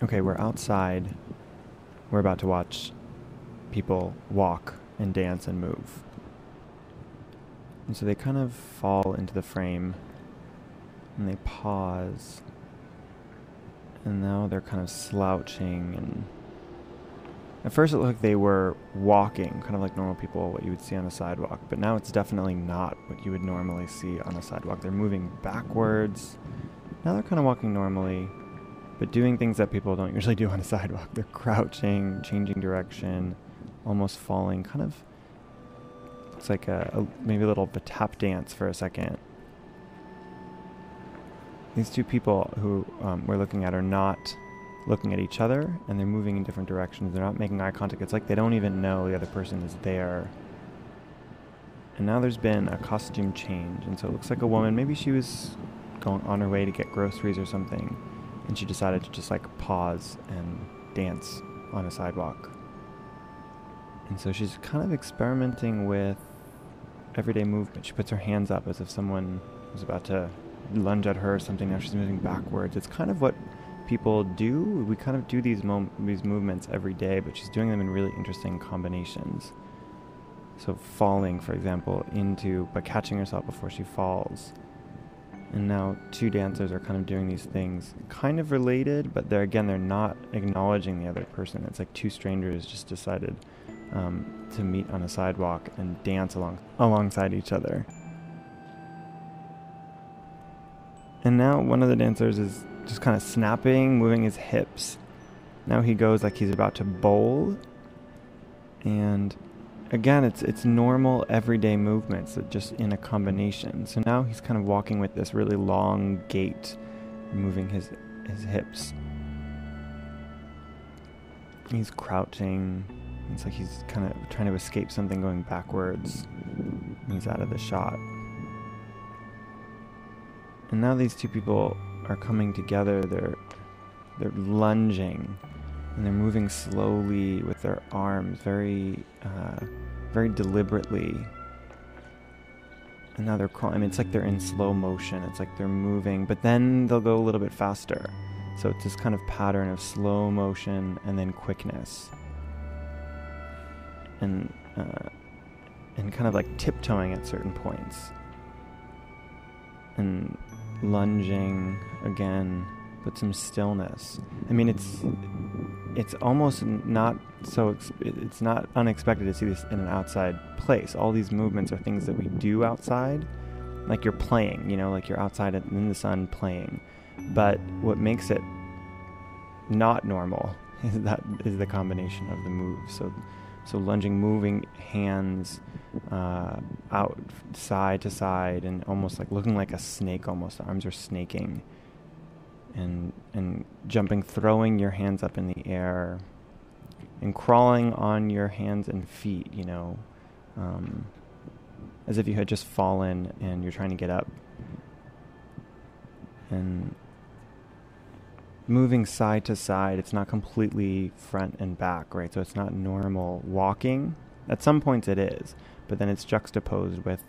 Okay, we're outside. We're about to watch people walk and dance and move. And so they kind of fall into the frame and they pause. And now they're kind of slouching, and at first it looked like they were walking, kind of like normal people, what you would see on a sidewalk, but now it's definitely not what you would normally see on a sidewalk. They're moving backwards. Now they're kind of walking normally, but doing things that people don't usually do on a sidewalk. They're crouching, changing direction, almost falling, kind of looks like maybe a little of a tap dance for a second. These two people who we're looking at are not looking at each other, and they're moving in different directions. They're not making eye contact. It's like they don't even know the other person is there. And now there's been a costume change, and so it looks like a woman, maybe she was going on her way to get groceries or something, and she decided to just like pause and dance on a sidewalk. And so she's kind of experimenting with everyday movement. She puts her hands up as if someone was about to lunge at her or something. Now she's moving backwards. It's kind of what people do. We kind of do these movements every day, but she's doing them in really interesting combinations. So falling, for example, by catching herself before she falls. And now two dancers are kind of doing these things kind of related, but they're not acknowledging the other person. It's like two strangers just decided to meet on a sidewalk and dance alongside each other. And now one of the dancers is just kind of snapping, moving his hips. Now he goes like he's about to bowl. And again, it's normal everyday movements that just in a combination. So now he's kind of walking with this really long gait, moving his hips. He's crouching. It's like he's kind of trying to escape something going backwards. He's out of the shot. And now these two people are coming together. They're lunging, and they're moving slowly with their arms, very deliberately. And now they're crawling. I mean, it's like they're in slow motion. It's like they're moving, but then they'll go a little bit faster. So it's this kind of pattern of slow motion and then quickness, and kind of like tiptoeing at certain points, and lunging again, but some stillness. I mean, it's almost not so, it's not unexpected to see this in an outside place. All these movements are things that we do outside, like you're playing, like you're outside in the sun playing. But what makes it not normal is the combination of the moves. So lunging, moving hands out side to side, and almost like looking like a snake almost. The arms are snaking. And jumping, throwing your hands up in the air, and crawling on your hands and feet, as if you had just fallen and you're trying to get up. And moving side to side, it's not completely front and back, right? So it's not normal walking. At some points it is, but then it's juxtaposed with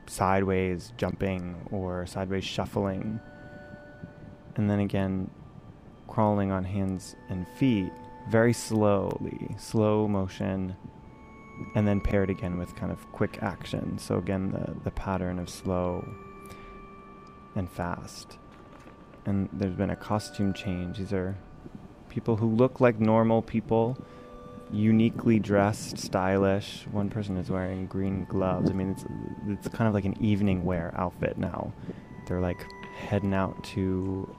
sideways jumping or sideways shuffling. And then again, crawling on hands and feet, very slowly, slow motion, and then paired again with kind of quick action. So again, the pattern of slow and fast. And there's been a costume change. These are people who look like normal people, uniquely dressed, stylish. One person is wearing green gloves. I mean, it's kind of like an evening wear outfit now. They're like heading out to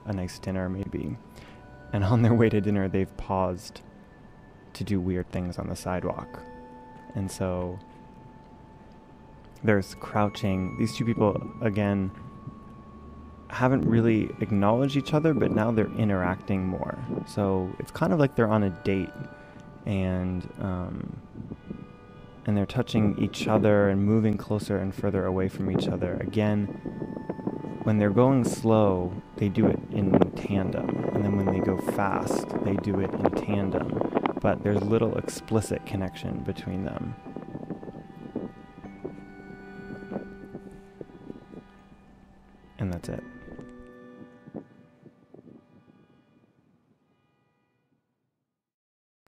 a nice dinner maybe. And on their way to dinner, they've paused to do weird things on the sidewalk. And so there's crouching. These two people, again, haven't really acknowledged each other, but now they're interacting more. So it's kind of like they're on a date, and they're touching each other and moving closer and further away from each other. Again, when they're going slow, they do it in tandem, and then when they go fast, they do it in tandem, but there's little explicit connection between them. And that's it.